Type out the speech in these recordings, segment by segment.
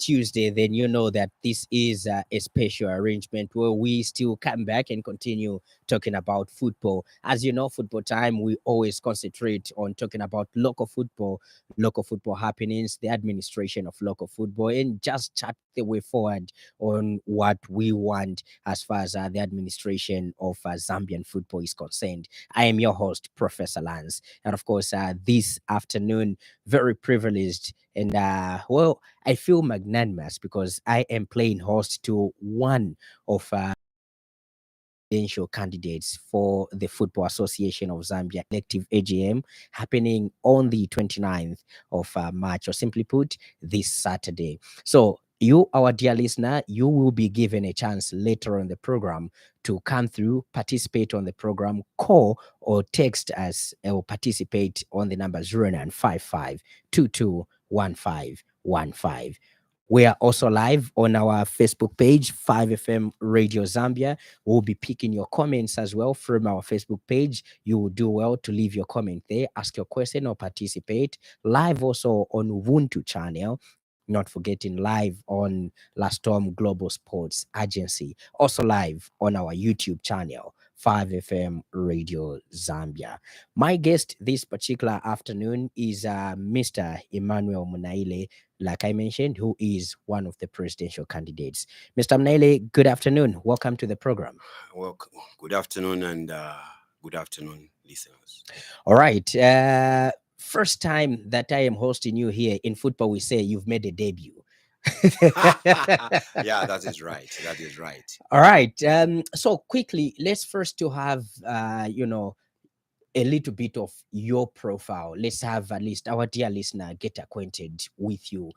Tuesday, then you know that this is a special arrangement where we still come back and continue talking about football. As you know, football time, we always concentrate on talking about local football happenings, the administration of local football, and just chat the way forward on what we want as far as the administration of Zambian football is concerned. I am your host, Professor Lance. And of course, this afternoon, very privileged and well, I feel magnanimous because I am playing host to one of presidential candidates for the Football Association of Zambia Elective AGM happening on the 29th of March, or simply put, this Saturday. So you, our dear listener, you will be given a chance later on the program to come through, participate on the program, call or text us or participate on the number 0955 221515. We are also live on our Facebook page, 5FM Radio Zambia. We'll be picking your comments as well from our Facebook page. You will do well to leave your comment there, ask your question or participate. Live also on Ubuntu channel. Not forgetting live on Last Storm Global Sports Agency. Also live on our YouTube channel, 5FM Radio Zambia. My guest this particular afternoon is Mr. Emmanuel Munaile, like I mentioned, who is one of the presidential candidates. Mr. Munaile, good afternoon. Welcome to the program. Well, good afternoon and good afternoon, listeners. All right. First time that I am hosting you here in football, we say you've made a debut. Yeah, that is right. That is right. All right. So quickly, let's first to have a little bit of your profile. Let's have at least our dear listener get acquainted with you.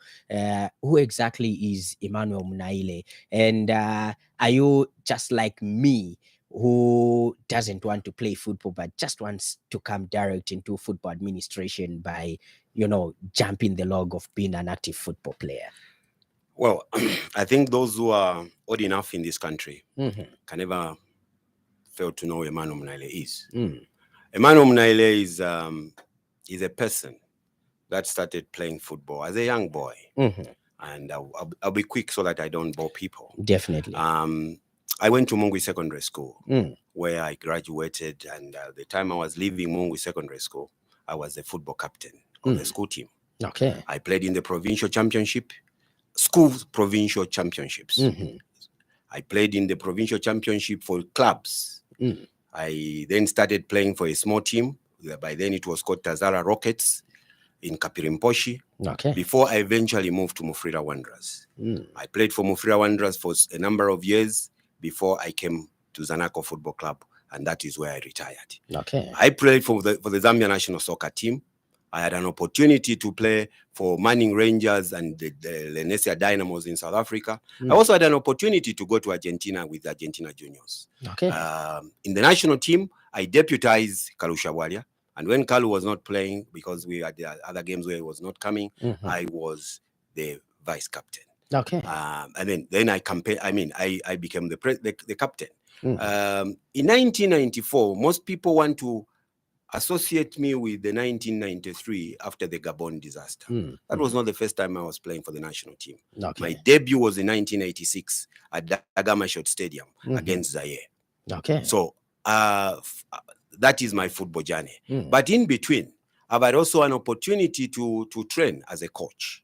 Who exactly is Emmanuel Munaile? And are you just like me, who doesn't want to play football but just wants to come direct into football administration by, jumping the log of being an active football player? Well, I think those who are old enough in this country can never fail to know who Emmanuel Munaile is. Emmanuel Munaile is a person that started playing football as a young boy. And I'll be quick so that I don't bore people. Definitely. I went to Mungwi Secondary School where I graduated, and the time I was leaving Mungwi Secondary School, I was the football captain of the school team. Okay. I played in the provincial championship, school provincial championships. I played in the provincial championship for clubs. I then started playing for a small team. By then it was called Tazara Rockets in Kapirimposhi. Okay. Before I eventually moved to Mufulira Wanderers. I played for Mufulira Wanderers for a number of years before I came to Zanaco Football Club, and that is where I retired. Okay. I played for the Zambia national soccer team. I had an opportunity to play for Manning Rangers and the Lenesia Dynamos in South Africa. I also had an opportunity to go to Argentina with the Argentina Juniors. Okay. In the national team, I deputized Kalu Shawalia. And when Kalu was not playing, because we had other games where he was not coming, I was the vice captain. Okay. And then I campaigned. I became the captain. In 1994, most people want to associate me with the 1993 after the Gabon disaster. That was not the first time I was playing for the national team. Okay. My debut was in 1986 at Dagama Short Stadium against Zaire. Okay. So that is my football journey. But in between, I've had also an opportunity to train as a coach.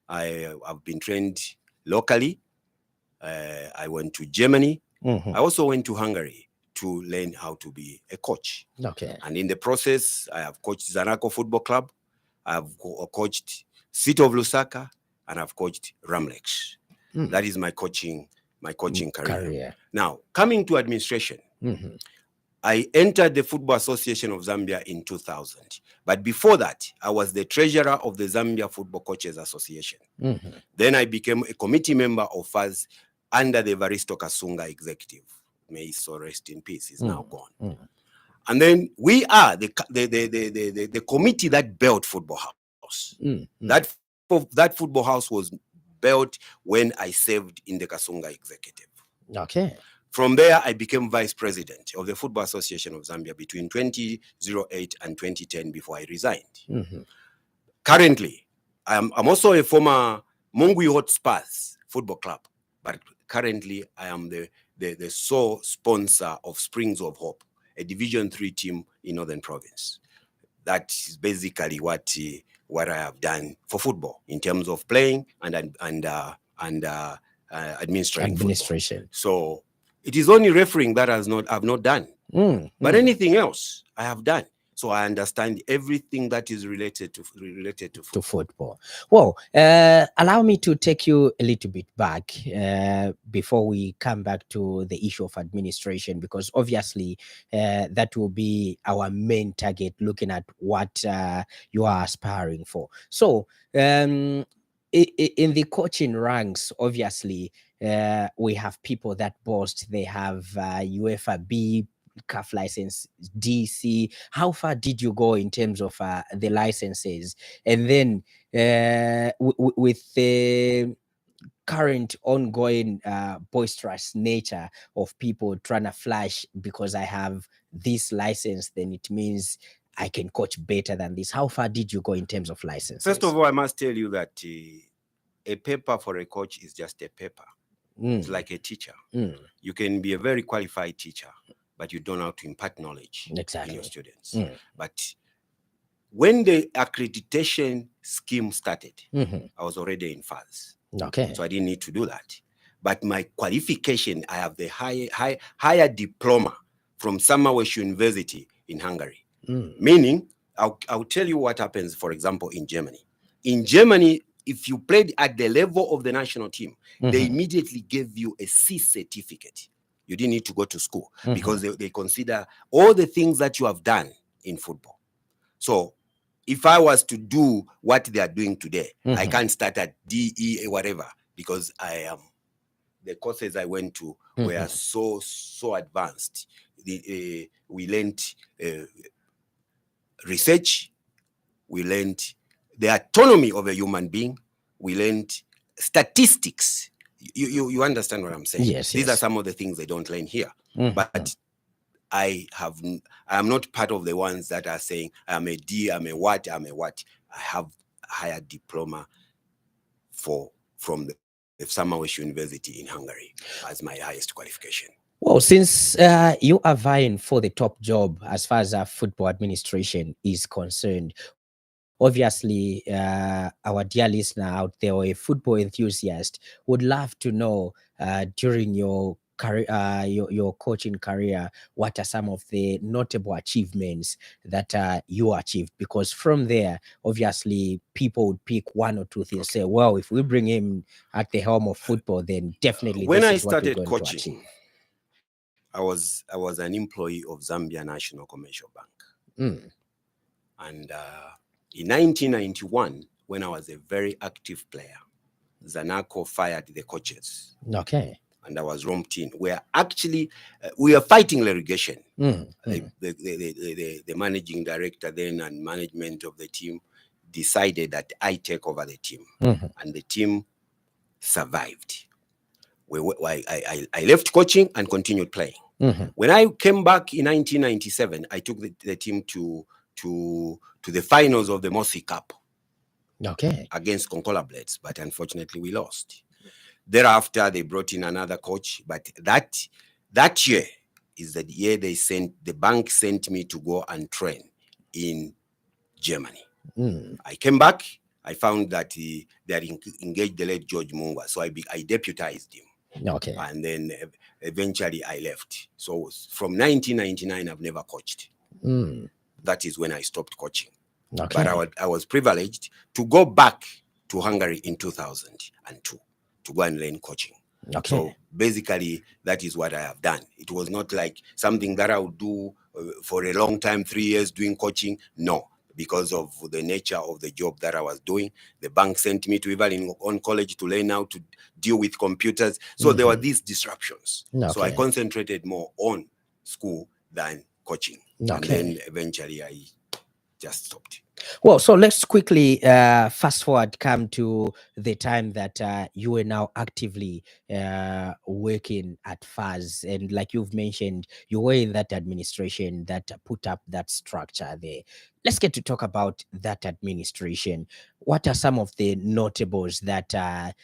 I've been trained locally. I went to Germany. I also went to Hungary to learn how to be a coach. Okay. And in the process, I have coached Zanaco Football Club. I've coached City of Lusaka, and I've coached Ramlex. That is my coaching career. Now, coming to administration, I entered the Football Association of Zambia in 2000. But before that, I was the treasurer of the Zambia Football Coaches Association. Then I became a committee member of us under the Evaristo Kasunga executive. May he so rest in peace. He's now gone. And then we are the committee that built Football House. That Football House was built when I served in the Kasunga executive. Okay. From there, I became vice president of the Football Association of Zambia between 2008 and 2010 before I resigned. Currently, I'm also a former Mungwi Hotspurs Football Club, but currently I am the sole sponsor of Springs of Hope, a Division 3 team in Northern Province. That is basically what I have done for football in terms of playing and administering football. So it is only refereeing that I've not done. But anything else I have done. So I understand everything that is related to football. Well, allow me to take you a little bit back before we come back to the issue of administration, because obviously that will be our main target, looking at what you are aspiring for. So in the coaching ranks, obviously, we have people that boast they have UEFA B, CAF license, DC. How far did you go in terms of the licenses? And then with the current ongoing boisterous nature of people trying to flash, because I have this license, then it means I can coach better than this. How far did you go in terms of licenses? First of all, I must tell you that a paper for a coach is just a paper. It's like a teacher. You can be a very qualified teacher, but you don't know how to impart knowledge in your students. But when the accreditation scheme started, I was already in FAS. So I didn't need to do that. But my qualification, I have the higher diploma from Samarwesh University in Hungary. Meaning, I'll tell you what happens, for example, in Germany. In Germany, if you played at the level of the national team, they immediately gave you a C certificate. You didn't need to go to school because they consider all the things that you have done in football. So if I was to do what they are doing today, I can't start at DE, whatever, because the courses I went to were so advanced. We learned research, we learned the autonomy of a human being, we learned statistics. You understand what I'm saying? Yes. These are some of the things they don't learn here. But I am not part of the ones that are saying I'm a D, I'm a what. I have a higher diploma from the Samarwesh University in Hungary as my highest qualification. Well, since you are vying for the top job as far as football administration is concerned, obviously our dear listener out there, or a football enthusiast, would love to know during your career, your coaching career, what are some of the notable achievements that you achieved? Because from there, obviously, people would pick one or two things. Say, well, if we bring him at the helm of football, then definitely when this I is what we're started going coaching, to achieve. I was an employee of Zambia National Commercial Bank. And in 1991, when I was a very active player, Zanaco fired the coaches. And I was roped in. We are fighting relegation. The managing director then and management of the team decided that I take over the team. And the team survived. I left coaching and continued playing. When I came back in 1997, I took the team to the finals of the Mosi Cup against Konkola Blades, but unfortunately we lost. Thereafter, they brought in another coach, but that year is the year the bank sent me to go and train in Germany. I came back, I found that they had engaged the late George Munga, so I deputized him. And then eventually I left. So from 1999, I've never coached. That is when I stopped coaching. But I was privileged to go back to Hungary in 2002 to go and learn coaching. So basically, that is what I have done. It was not like something that I would do for a long time, 3 years doing coaching. No. Because of the nature of the job that I was doing, the bank sent me to even on college to learn how to deal with computers. So there were these disruptions. So I concentrated more on school than coaching. And then eventually I just stopped. Well, so let's quickly fast forward, come to the time that you were now actively working at FAZ. And like you've mentioned, you were in that administration that put up that structure there. Let's get to talk about that administration. What are some of the notables that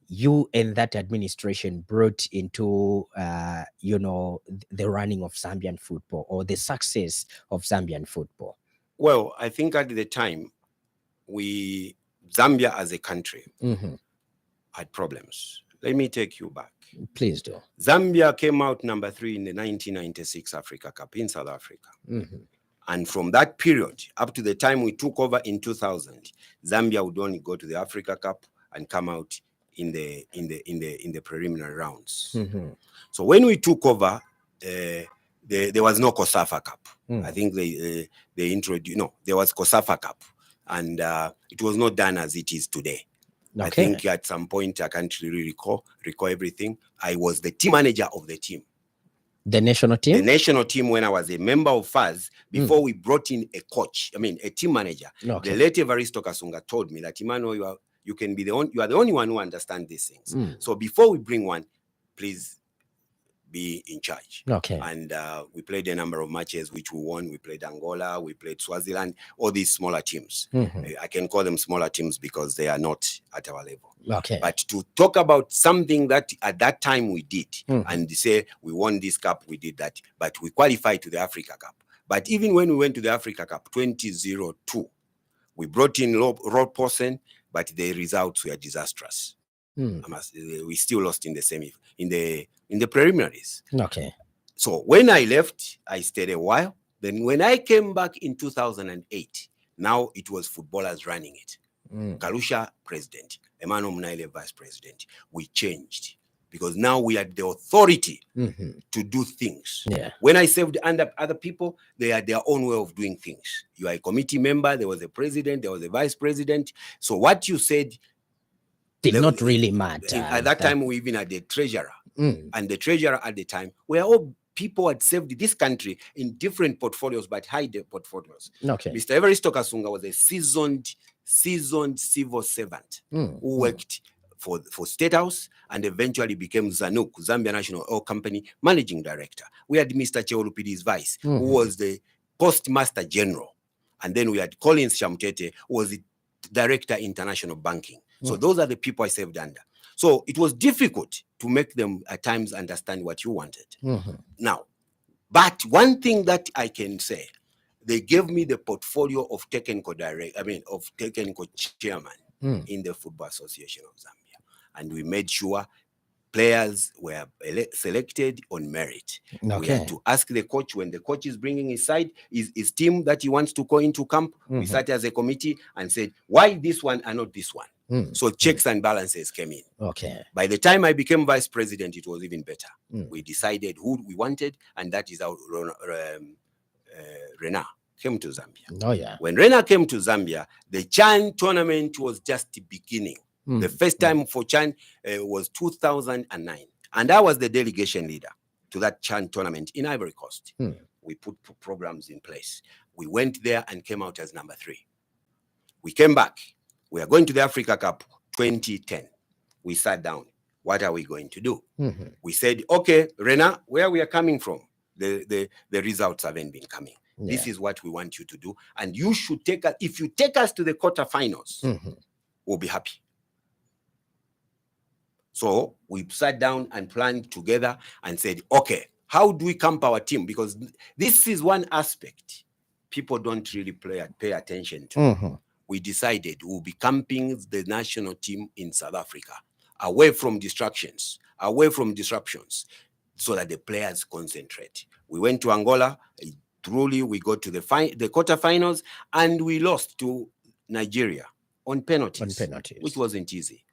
you and that administration brought into, the running of Zambian football, or the success of Zambian football? Well, I think at the time, Zambia as a country had problems. Let me take you back. Please do. Zambia came out number 3 in the 1996 Africa Cup in South Africa. And from that period up to the time we took over in 2000, Zambia would only go to the Africa Cup and come out in the preliminary rounds. So when we took over, there was no COSAFA Cup. I think they introduced, there was COSAFA Cup, and it was not done as it is today. Okay. I think at some point, I can't really recall everything. I was the team manager of the team. The national team? The national team, when I was a member of FAZ, before we brought in a coach, a team manager. Okay. The late Evaristo Kasunga told me that, Emmanuel, you are the only one who understands these things. So before we bring one, please be in charge. Okay. And we played a number of matches which we won. We played Angola, we played Swaziland, all these smaller teams. I can call them smaller teams because they are not at our level. Okay. But to talk about something that at that time we did and say we won this cup, we did that, but we qualified to the Africa Cup. But even when we went to the Africa Cup 2002, we brought in Rod Paulsen, but the results were disastrous. We still lost in the preliminaries. Okay. So when I left, I stayed a while. Then when I came back in 2008, now it was footballers running it. Kalusha president, Emmanuel Munaile vice president. We changed because now we had the authority to do things. Yeah. When I served under other people, they had their own way of doing things. You are a committee member, there was a president, there was a vice president. So what you said did not really matter. At that time, we even had the treasurer. And the treasurer at the time, where all people had served this country in different portfolios, but high portfolios. Okay. Mr. Evaristo Kasunga was a seasoned civil servant who worked for State House and eventually became Zanuk, Zambia National Oil Company managing director. We had Mr. Cheolupidi's vice, who was the postmaster general. And then we had Collins Shamtete, who was the director international banking. So those are the people I served under. So it was difficult to make them at times understand what you wanted. Now, but one thing that I can say, they gave me the portfolio of technical chairman in the Football Association of Zambia. And we made sure players were selected on merit. Okay. We had to ask the coach when the coach is bringing his side, his team that he wants to go into camp. We sat as a committee and said, why this one and not this one? So checks and balances came in. Okay. By the time I became vice president, it was even better. We decided who we wanted, and that is how Rena came to Zambia. Oh, yeah. When Rena came to Zambia, the Chan tournament was just beginning. The first time for Chan was 2009. And I was the delegation leader to that Chan tournament in Ivory Coast. We put programs in place. We went there and came out as number 3. We came back. We are going to the Africa Cup 2010. We sat down. What are we going to do? We said, okay, Rena, where we are coming from, the results haven't been coming. Yeah. This is what we want you to do. And you should take us, if you take us to the quarterfinals, we'll be happy. So we sat down and planned together and said, okay, how do we camp our team? Because this is one aspect people don't really pay attention to. We decided we'll be camping the national team in South Africa, away from distractions, away from disruptions, so that the players concentrate. We went to Angola. Truly, we got to the quarterfinals, and we lost to Nigeria on penalties, which wasn't easy.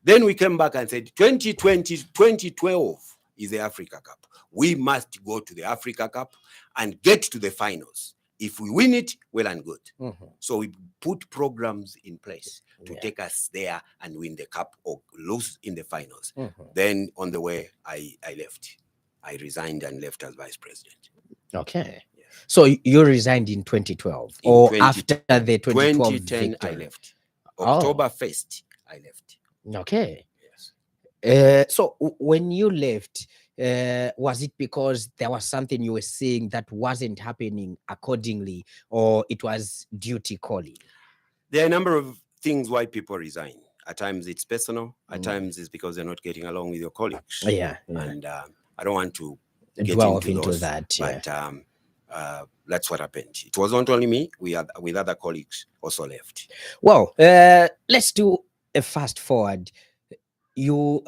Then we came back and said, 2012 is the Africa Cup. We must go to the Africa Cup and get to the finals. If we win it, well and good. So we put programs in place to take us there and win the cup or lose in the finals. Then on the way, I left. I resigned and left as vice president. Okay. Yeah. So you resigned in 2012 In or 2010. after the 2012 2010, I victory? left. October 1st, I left. Okay. Yes. So when you left, was it because there was something you were seeing that wasn't happening accordingly, or it was duty calling? There are a number of things why people resign. At times it's personal. At times it's because they're not getting along with your colleagues. Yeah. And I don't want to get Dwell into those, that. but that's what happened. It was not only me. We had with other colleagues also left. Well, let's do a fast forward. You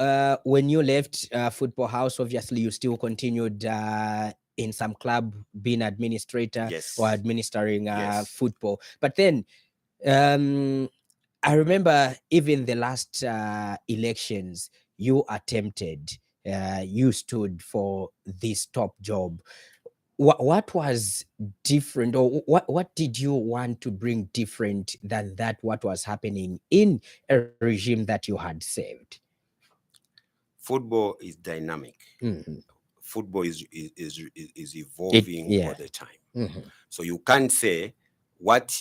when you left Football House, obviously you still continued in some club being administrator Yes. or administering Yes. football. But then I remember even the last elections you attempted, you stood for this top job. What was different, or what did you want to bring different than that what was happening in a regime that you had saved? Football is dynamic. Football is evolving all the time. So you can't say what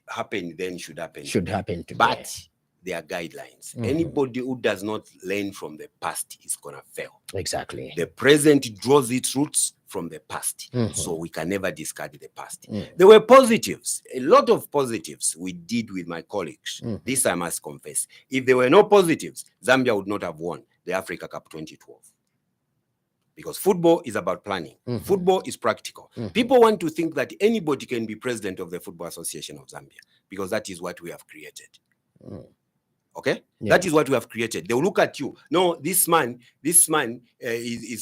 happened then should happen today. But there are guidelines. Anybody who does not learn from the past is gonna fail. Exactly. The present draws its roots from the past. So we can never discard the past. There were positives, a lot of positives we did with my colleagues. This I must confess. If there were no positives, Zambia would not have won the Africa Cup 2012. Because football is about planning. Football is practical. People want to think that anybody can be president of the Football Association of Zambia, because that is what we have created. Okay? Yeah. That is what we have created. They will look at you. No, this man is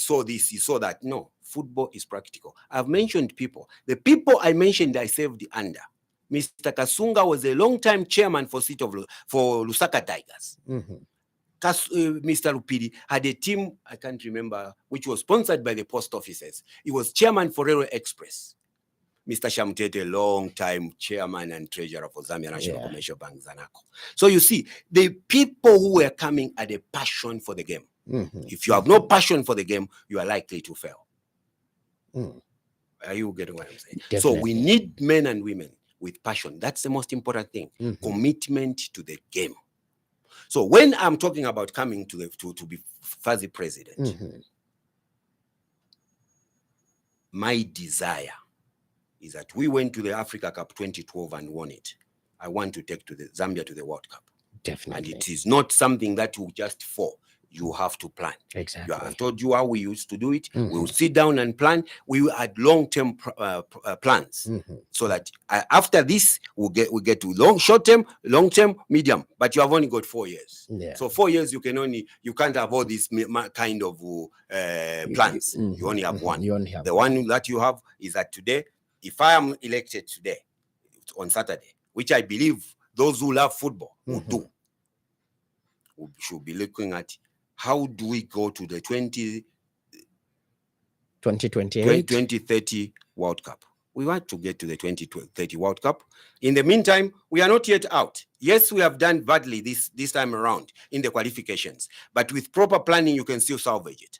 so this, he saw that. No, football is practical. I've mentioned people. The people I mentioned, I served under. Mr. Kasunga was a long-time chairman for Lusaka Tigers. Mr. Lupidi had a team, I can't remember, which was sponsored by the post offices. He was chairman for Railway Express. Mr. Shamtete, long-time chairman and treasurer for Zambia National Commercial Bank, Zanaco. So you see, the people who were coming had a passion for the game. If you have no passion for the game, you are likely to fail. Are you getting what I'm saying? Definitely. So we need men and women with passion. That's the most important thing. Commitment to the game. So when I'm talking about coming to be Fuzzy president, my desire is that we went to the Africa Cup 2012 and won it. I want to take Zambia to the World Cup. Definitely. And it is not something that you just fall. You have to plan. Exactly. I've told you how we used to do it. We will sit down and plan. We had long-term plans, so that after this we get to short-term, long-term, medium. But you have only got 4 years. So 4 years you can't have all these kind of plans. You only have one. The one that you have is that today, if I am elected today on Saturday, which I believe those who love football will do, we should be looking at how do we go to the 2030 World Cup. We want to get to the 2030 World Cup. In the meantime, we are not yet out. Yes, we have done badly this time around in the qualifications, but with proper planning, you can still salvage it.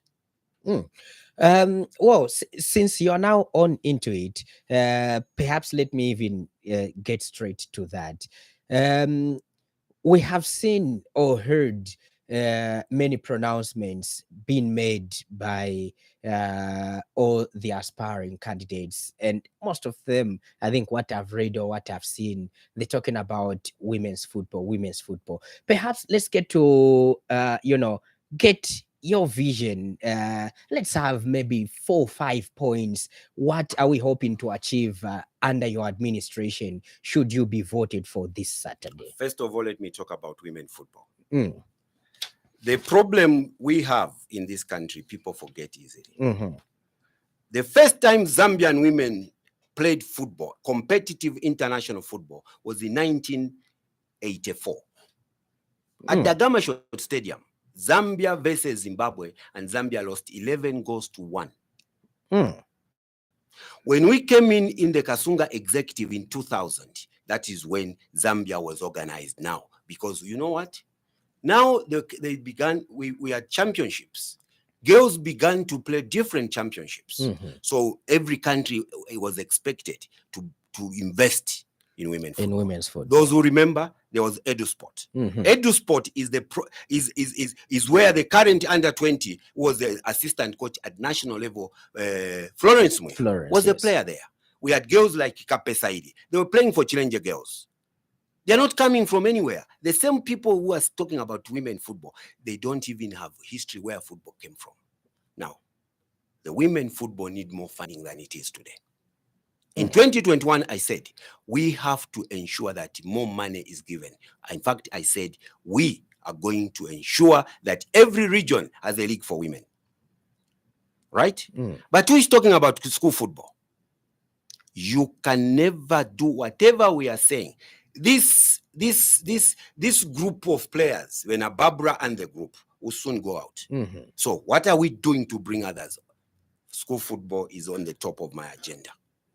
Well, since you're now on into it, perhaps let me even get straight to that. We have seen or heard many pronouncements being made by all the aspiring candidates, and most of them, I think what I've read or what I've seen, they're talking about women's football. Perhaps let's get to get your vision. Let's have maybe 4 or 5 points. What are we hoping to achieve under your administration should you be voted for this Saturday? First of all, let me talk about women football. The problem we have in this country, people forget easily. The first time Zambian women played football, competitive international football, was in 1984 at Dagama Short Stadium. Zambia versus Zimbabwe, and Zambia lost 11 goals to 1. When we came in the Kasunga executive in 2000, that is when Zambia was organized now. Because you know what? Now they began, we had championships. girls began to play different championships. So every country was expected to invest in women's football. Those who remember, there was EduSport. EduSport is where the current under-20 was the assistant coach at national level. Florence was the player there. We had girls like Kape Saidi. They were playing for Chilenje girls. They're not coming from anywhere. The same people who are talking about women football, they don't even have history where football came from. Now, the women football need more funding than it is today. In 2021, I said, we have to ensure that more money is given. In fact, I said, we are going to ensure that every region has a league for women. Right? But who is talking about school football? You can never do whatever we are saying. This group of players, when a Barbara and the group, will soon go out. So what are we doing to bring others? School football is on the top of my agenda.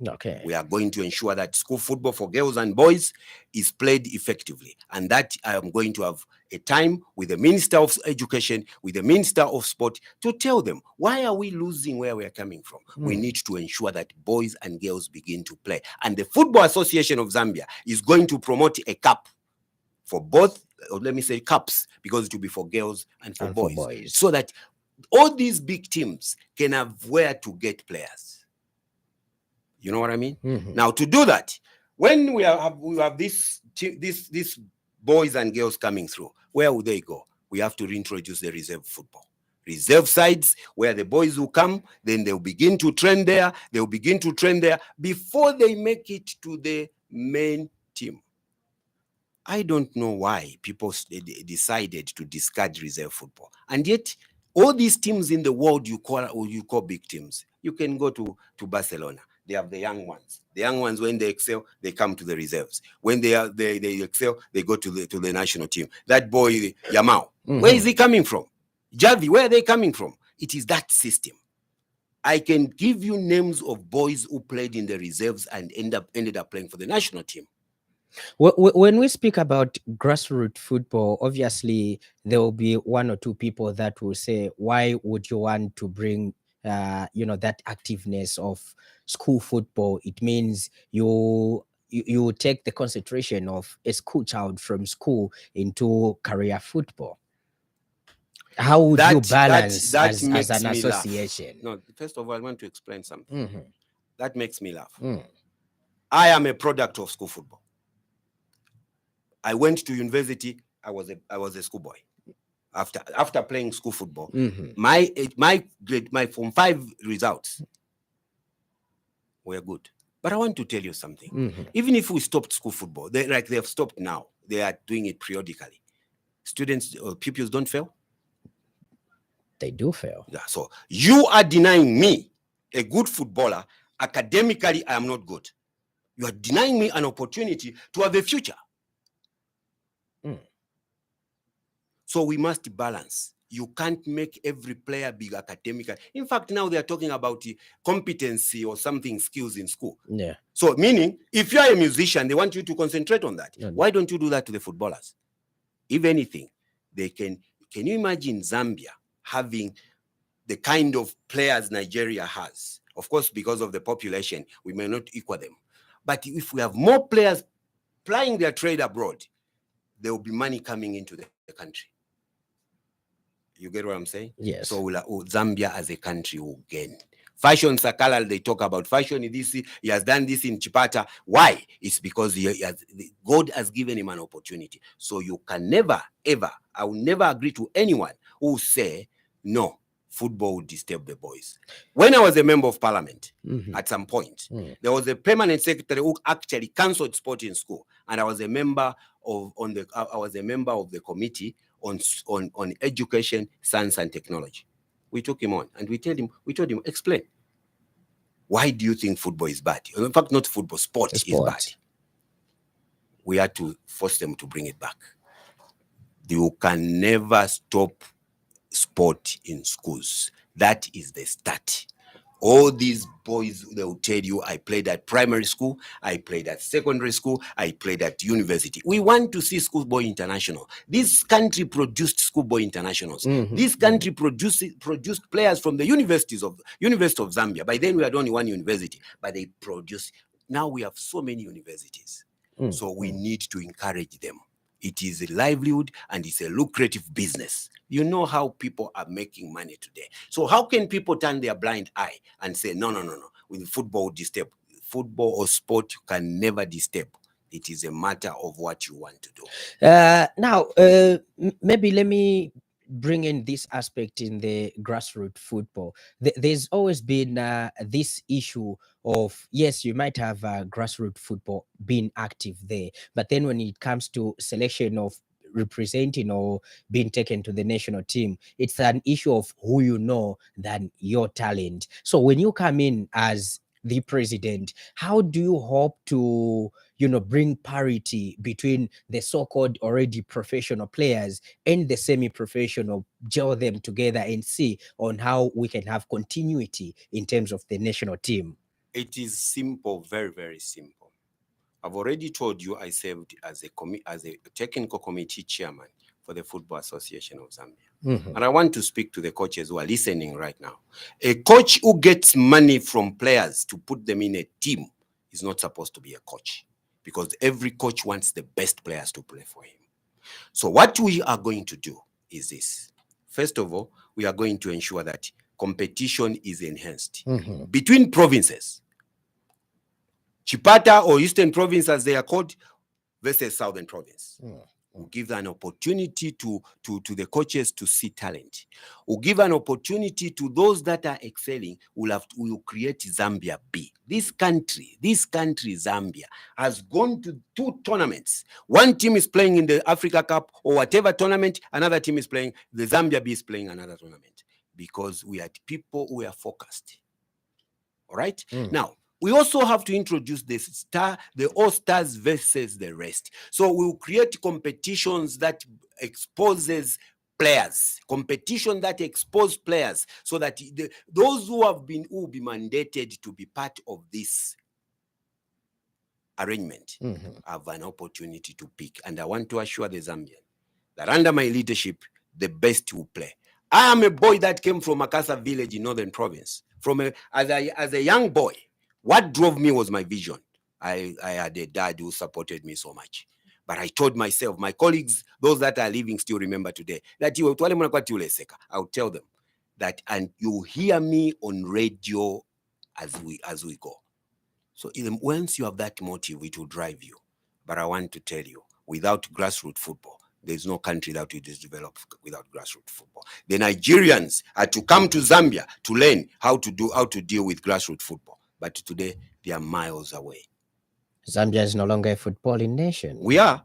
Okay. We are going to ensure that school football for girls and boys is played effectively. And that I am going to have a time with the Minister of Education, with the Minister of Sport, to tell them, why are we losing where we are coming from? We need to ensure that boys and girls begin to play. And the Football Association of Zambia is going to promote a cup for both, or let me say cups, because it will be for girls and for boys. So that all these big teams can have where to get players. You know what I mean? Now, to do that, when we have these boys and girls coming through, where would they go? We have to reintroduce the reserve football. Reserve sides where the boys will come, then they'll begin to train there. They'll begin to train there before they make it to the main team. I don't know why people decided to discard reserve football. And yet, all these teams in the world you call big teams. You can go to Barcelona. They have the young ones. The young ones, when they excel, they come to the reserves. When they excel, they go to the national team. That boy, Yamal, where is he coming from? Javi, where are they coming from? It is that system. I can give you names of boys who played in the reserves and ended up playing for the national team. When we speak about grassroots football, obviously there will be one or two people that will say, why would you want to bring that activeness of school football? It means you take the concentration of a school child from school into career football. How would you balance as an association? No, first of all, I want to explain something. That makes me laugh. I am a product of school football. I went to university. I was a schoolboy. After playing school football, my Form 5 results were good. But I want to tell you something. Even if we stopped school football, they have stopped now. They are doing it periodically. Students or pupils don't fail. They do fail. Yeah. So you are denying me, a good footballer. Academically, I am not good. You are denying me an opportunity to have a future. So we must balance. You can't make every player big academically. In fact, now they are talking about competency or something, skills in school. Yeah. So meaning, if you are a musician, they want you to concentrate on that. Why don't you do that to the footballers? If anything, they can. Can you imagine Zambia having the kind of players Nigeria has? Of course, because of the population, we may not equal them. But if we have more players plying their trade abroad, there will be money coming into the country. You get what I'm saying? Yes. So Zambia as a country will gain. Fashion Sakala, they talk about fashion. He has done this in Chipata. Why? It's because God has given him an opportunity. So you can never, ever, I will never agree to anyone who say, no, football will disturb the boys. When I was a member of parliament, at some point, there was a permanent secretary who actually cancelled sport in school. And I was a member of the committee on education, science, and technology. We took him on and we told him, explain. Why do you think football is bad? In fact, not football, sport is bad. We had to force them to bring it back. You can never stop sport in schools. That is the start. All these boys, they will tell you, I played at primary school, I played at secondary school, I played at university. We want to see schoolboy international. This country produced schoolboy internationals. This country produced players from the University of Zambia. By then we had only one university, but they produced. Now we have so many universities. So we need to encourage them. It is a livelihood and it's a lucrative business. You know how people are making money today. So how can people turn their blind eye and say, no, with football disturb? Football or sport, you can never disturb. It is a matter of what you want to do. Now, maybe let me bring in this aspect in the grassroots football. There's always been this issue of, yes, you might have grassroots football being active there, but then when it comes to selection of representing or being taken to the national team, it's an issue of who you know than your talent. So when you come in as the president, how do you hope to bring parity between the so-called already professional players and the semi-professional, gel them together and see on how we can have continuity in terms of the national team? It is simple, very, very simple. I've already told you I served as a technical committee chairman for the Football Association of Zambia. And I want to speak to the coaches who are listening right now. A coach who gets money from players to put them in a team is not supposed to be a coach, because every coach wants the best players to play for him. So what we are going to do is this. First of all, we are going to ensure that competition is enhanced between provinces. Chipata or Eastern Province, as they are called, versus Southern Province. We'll give an opportunity to the coaches to see talent. We'll give an opportunity to those that are excelling. We'll create Zambia B. This country, Zambia, has gone to 2 tournaments. One team is playing in the Africa Cup or whatever tournament. Another team is playing, the Zambia B is playing another tournament, because we had people who are focused. All right? Now, we also have to introduce the All-Stars versus the rest. So we'll create competitions that exposes players, so that those who will be mandated to be part of this arrangement have an opportunity to pick. And I want to assure the Zambian that under my leadership, the best will play. I am a boy that came from Makasa village in Northern Province. As a young boy, what drove me was my vision. I had a dad who supported me so much. But I told myself, my colleagues, those that are living still remember today, that I'll tell them that, and you hear me on radio as we go. So once you have that motive, it will drive you. But I want to tell you, without grassroots football, there's no country that is developed without grassroots football. The Nigerians had to come to Zambia to learn how to deal with grassroots football. But today, they are miles away. Zambia is no longer a footballing nation. We are.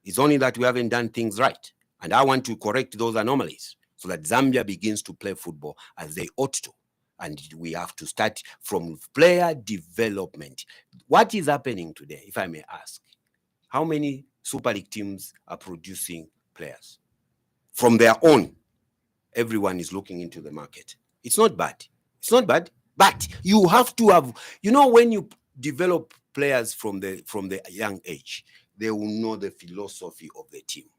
It's only that we haven't done things right. And I want to correct those anomalies so that Zambia begins to play football as they ought to. And we have to start from player development. What is happening today, if I may ask? How many Super League teams are producing players? From their own, everyone is looking into the market. It's not bad. But you have to have, when you develop players from the young age, they will know the philosophy of the team.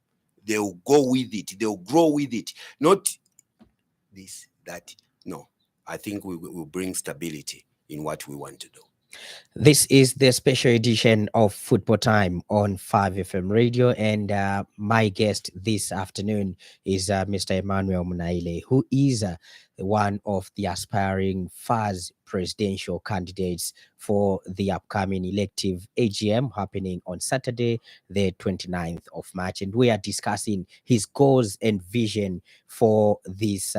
They will go with it. They will grow with it. Not this, that. No, I think we will bring stability in what we want to do. This is the special edition of Football Time on 5FM Radio, and my guest this afternoon is Mr. Emmanuel Munaile, who is one of the aspiring FAZ presidential candidates for the upcoming elective AGM happening on Saturday, the 29th of March. And we are discussing his goals and vision for this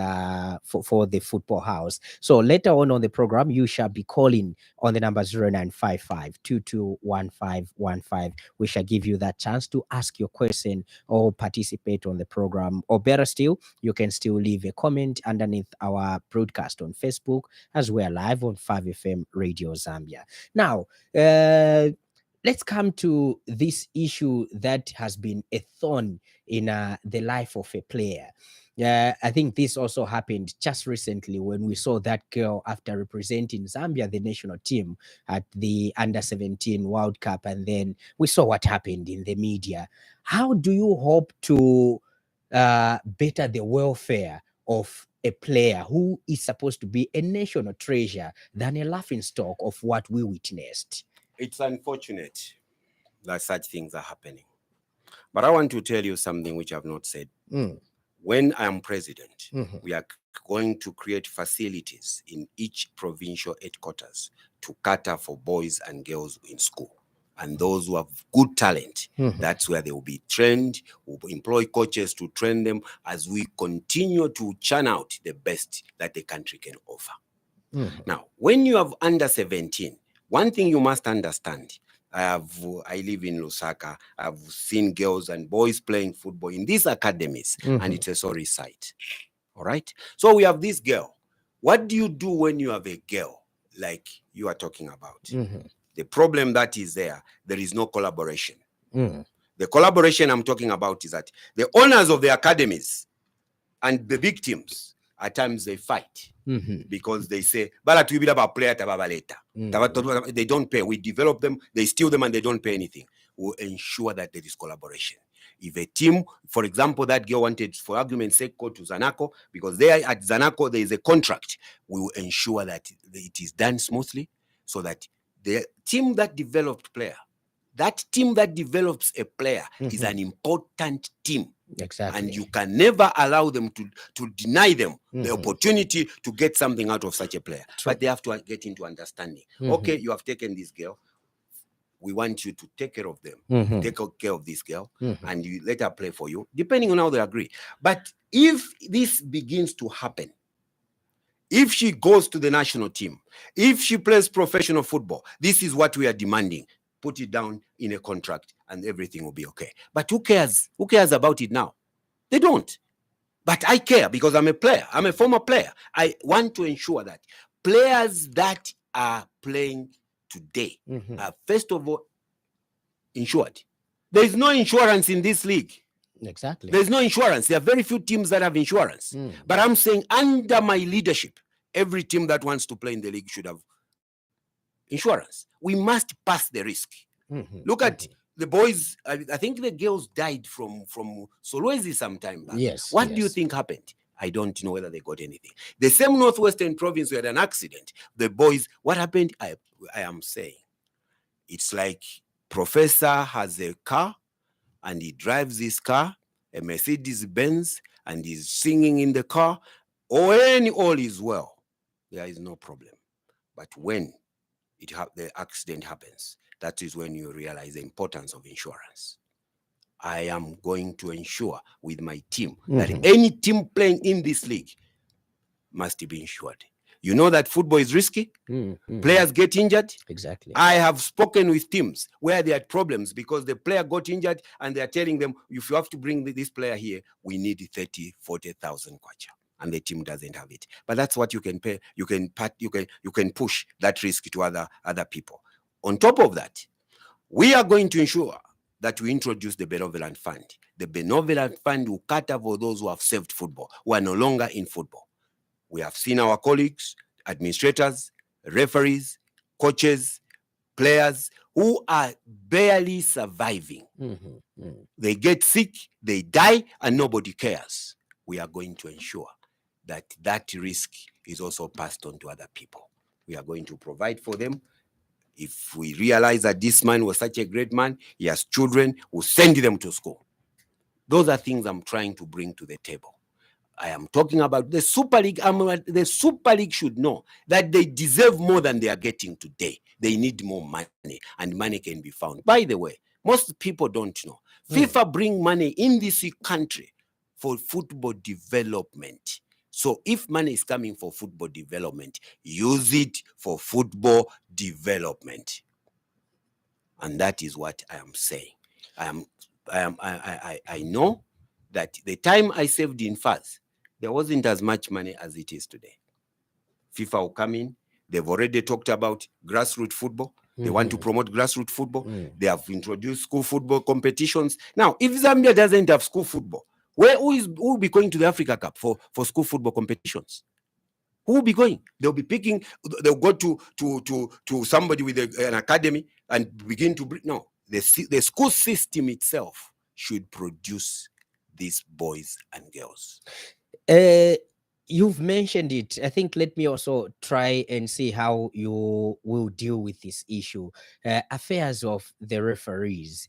for the football house. So later on the program, you shall be calling on the number 0955-221515. We shall give you that chance to ask your question or participate on the program. Or better still, you can still leave a comment underneath our broadcast on Facebook, as we are live on 5FM Radio Zambia. Now, let's come to this issue that has been a thorn in the life of a player. Yeah, I think this also happened just recently when we saw that girl after representing Zambia, the national team, at the under-17 World Cup, and then we saw what happened in the media. How do you hope to better the welfare of a player who is supposed to be a national treasure than a laughing stock of what we witnessed? It's unfortunate that such things are happening. But I want to tell you something which I've not said. When I am president, we are going to create facilities in each provincial headquarters to cater for boys and girls in school. And those who have good talent, that's where they will be trained. We'll employ coaches to train them as we continue to churn out the best that the country can offer. Now, when you have under 17, one thing you must understand, I live in Lusaka. I've seen girls and boys playing football in these academies, and it's a sorry sight. All right. So we have this girl. What do you do when you have a girl like you are talking about? The problem that is there is no collaboration. The collaboration I'm talking about is that the owners of the academies and the victims, at times they fight. Because they say, they don't pay. We develop them, they steal them, and they don't pay anything. We'll ensure that there is collaboration. If a team, for example, that girl wanted, for argument's sake, go to Zanaco, because there at Zanaco there is a contract, we will ensure that it is done smoothly, so that the team that developed player, that team that develops a player is an important team. Exactly. And you can never allow them to deny them the opportunity to get something out of such a player. True. But they have to get into understanding. Okay, you have taken this girl. We want you to take care of them. Take care of this girl, and you let her play for you, depending on how they agree. But if this begins to happen, if she goes to the national team, if she plays professional football, this is what we are demanding. Put it down in a contract and everything will be okay. But who cares? Who cares about it now? They don't. But I care because I'm a player. I'm a former player. I want to ensure that players that are playing today are, first of all, insured. There is no insurance in this league. Exactly. There's no insurance. There are very few teams that have insurance. But I'm saying under my leadership, every team that wants to play in the league should have insurance. We must pass the risk. Look at the boys. I think the girls died from Solwezi sometime back. Yes. What do you think happened? I don't know whether they got anything. The same Northwestern province, we had an accident. The boys, what happened? I am saying, it's like professor has a car and he drives his car, a Mercedes Benz, and he's singing in the car. When all is well, there is no problem. But when the accident happens, that is when you realize the importance of insurance. I am going to ensure with my team that any team playing in this league must be insured. You know that football is risky. Players get injured. Exactly. I have spoken with teams where they had problems because the player got injured and they're telling them, if you have to bring this player here, we need 30, 40,000 kwacha. And the team doesn't have it. But that's what you can pay. You can push that risk to other people. On top of that, we are going to ensure that we introduce the benevolent fund. The benevolent fund will cater for those who have saved football, who are no longer in football. We have seen our colleagues, administrators, referees, coaches, players who are barely surviving. They get sick, they die, and nobody cares. We are going to ensure that risk is also passed on to other people. We are going to provide for them. If we realize that this man was such a great man, he has children, we'll send them to school. Those are things I'm trying to bring to the table. I am talking about the Super League. The Super League should know that they deserve more than they are getting today. They need more money, and money can be found. By the way, most people don't know. FIFA bring money in this country for football development. So if money is coming for football development, use it for football development. And that is what I am saying. I know that the time I saved in FAS, there wasn't as much money as it is today. FIFA will come in. They've already talked about grassroots football. They want to promote grassroots football. They have introduced school football competitions. Now, if Zambia doesn't have school football, Who will be going to the Africa Cup for school football competitions? Who will be going? They'll be picking. They'll go to somebody with an academy and begin to bring. No, the school system itself should produce these boys and girls. You've mentioned it. I think let me also try and see how you will deal with this issue. Affairs of the referees.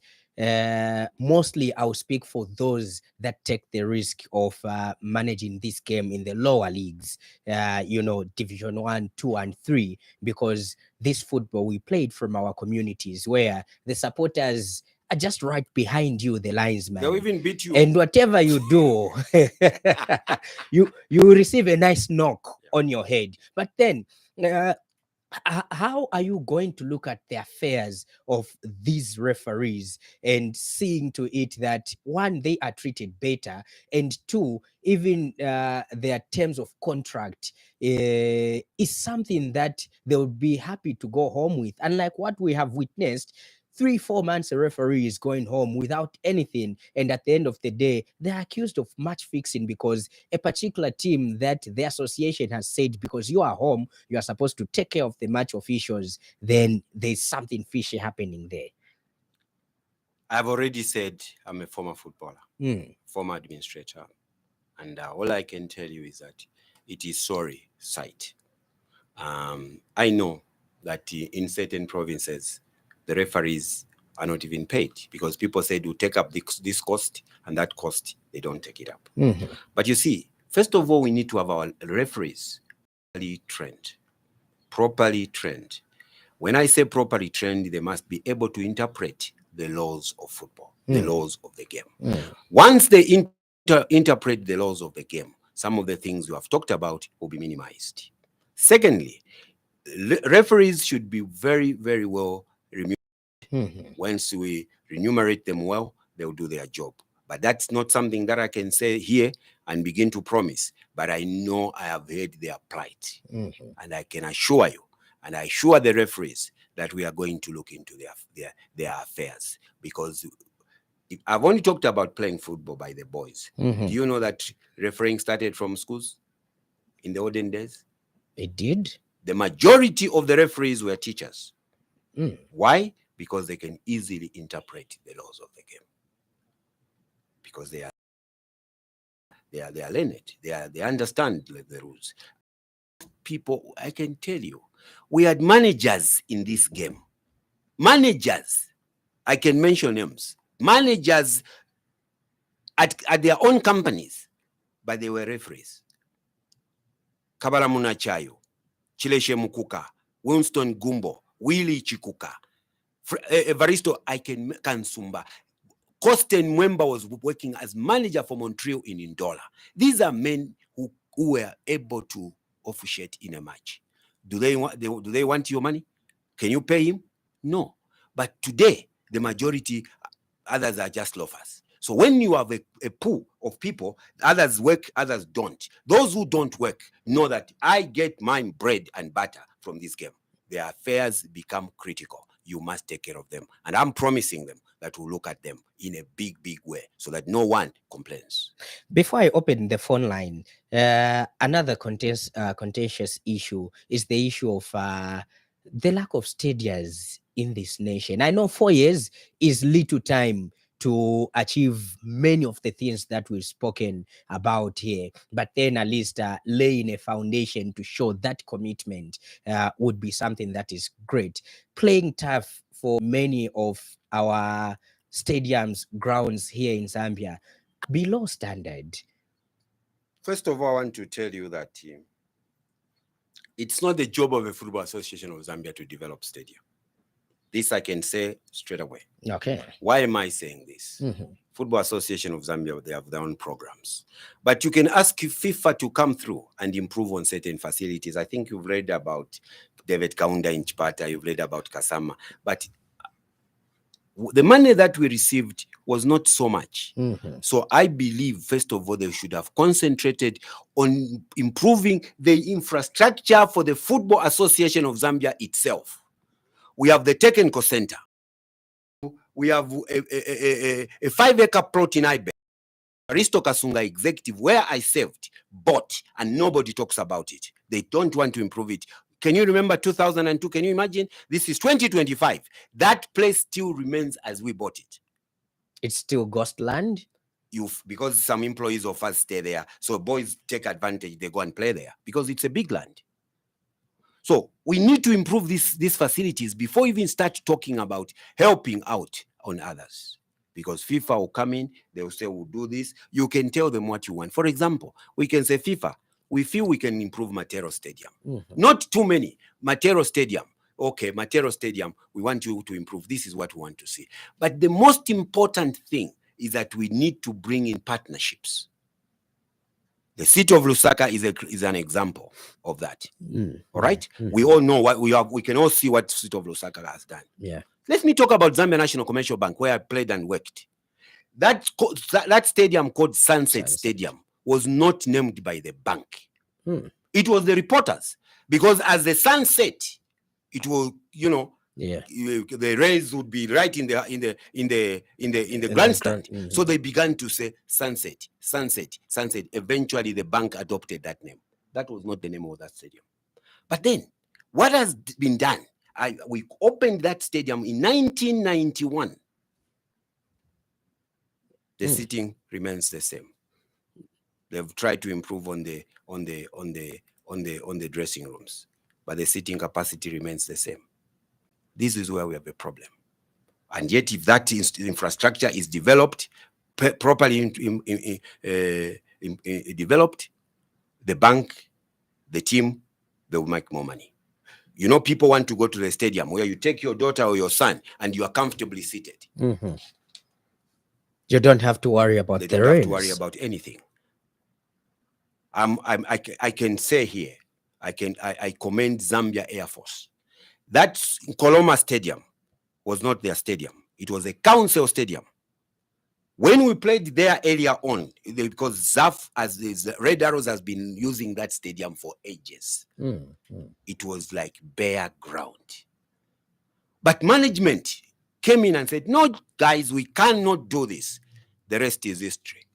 Mostly I'll speak for those that take the risk of managing this game in the lower leagues, Division 1, 2, and 3, because this football we played from our communities where the supporters are just right behind you, the linesman. They'll even beat you. And whatever you do, you receive a nice knock on your head. But then, how are you going to look at the affairs of these referees and seeing to it that, one, they are treated better, and two, even their terms of contract is something that they would be happy to go home with? Unlike what we have witnessed, 3-4 months a referee is going home without anything, and at the end of the day they're accused of match fixing because a particular team that the association has said, because you are home, you are supposed to take care of the match officials, then there's something fishy happening there. I've already said I'm a former footballer, former administrator, and all I can tell you is that it is sorry sight. I know that in certain provinces the referees are not even paid because people said, we'll take up this cost, and that cost, they don't take it up. But you see, first of all, we need to have our referees properly trained. When I say properly trained, they must be able to interpret the laws of football, the laws of the game. Once they interpret the laws of the game, some of the things you have talked about will be minimized. Secondly, referees should be very, very well remunerated. Once we remunerate them well, they'll do their job. But that's not something that I can say here and begin to promise. But I know I have heard their plight. And I can assure you, and I assure the referees, that we are going to look into their affairs. Because I've only talked about playing football by the boys. Do you know that refereeing started from schools in the olden days? It did. The majority of the referees were teachers. Why? Because they can easily interpret the laws of the game. Because they are learned. They understand the rules. People, I can tell you, we had managers in this game. Managers, I can mention names. Managers at their own companies, but they were referees. Kabala Munachayo, Chileshe Mukuka, Winston Gumbo, Willie Chikuka, Evaristo Kansumba. Kosten Mwemba was working as manager for Montreal in Ndola. These are men who were able to officiate in a match. Do they want your money? Can you pay him? No. But today, the majority, others are just loafers. So when you have a pool of people, others work, others don't. Those who don't work know that I get my bread and butter from this game. Their affairs become critical. You must take care of them. And I'm promising them that we'll look at them in a big, big way so that no one complains. Before I open the phone line, another contentious issue is the issue of the lack of stadiums in this nation. I know 4 years is little time to achieve many of the things that we've spoken about here, but then at least laying a foundation to show that commitment would be something that is great. Playing tough for many of our stadiums, grounds here in Zambia, below standard. First of all, I want to tell you that it's not the job of the Football Association of Zambia to develop stadium. This I can say straight away. Okay. Why am I saying this? Football Association of Zambia, they have their own programs. But you can ask FIFA to come through and improve on certain facilities. I think you've read about David Kaunda in Chipata, you've read about Kasama. But the money that we received was not so much. So I believe, first of all, they should have concentrated on improving the infrastructure for the Football Association of Zambia itself. We have the technical center. We have a 5-acre plot in Ibe. Aristo Kasunga Executive, where I served, bought, and nobody talks about it. They don't want to improve it. Can you remember 2002? Can you imagine? This is 2025. That place still remains as we bought it. It's still ghost land? Because some employees of us stay there. So boys take advantage. They go and play there because it's a big land. So we need to improve these facilities before we even start talking about helping out on others. Because FIFA will come in, they will say, we'll do this. You can tell them what you want. For example, we can say, FIFA, we feel we can improve Matero Stadium. Not too many. Matero Stadium. Okay, Matero Stadium, we want you to improve. This is what we want to see. But the most important thing is that we need to bring in partnerships. The city of Lusaka is an example of that. All right? We all know what we can all see what the city of Lusaka has done. Yeah. Let me talk about Zambia National Commercial Bank, where I played and worked. That stadium called Sunset Stadium was not named by the bank. It was the reporters, because as the sun set, it will, the rays would be right in the grandstand. So they began to say Sunset, Sunset, Sunset. Eventually, the bank adopted that name. That was not the name of that stadium. But then, what has been done? We opened that stadium in 1991. The seating remains the same. They've tried to improve on the dressing rooms, but the seating capacity remains the same. This is where we have a problem. And yet, if that infrastructure is developed, properly developed, the bank, the team, they will make more money. You know, people want to go to the stadium where you take your daughter or your son and you are comfortably seated. You don't have to worry about they don't have to worry about anything. I can say here, I commend Zambia Air Force. That Koloma Stadium was not their stadium. It was a council stadium. When we played there earlier on, because ZAF, as the Red Arrows, has been using that stadium for ages, it was like bare ground. But management came in and said, no, guys, we cannot do this. The rest is history.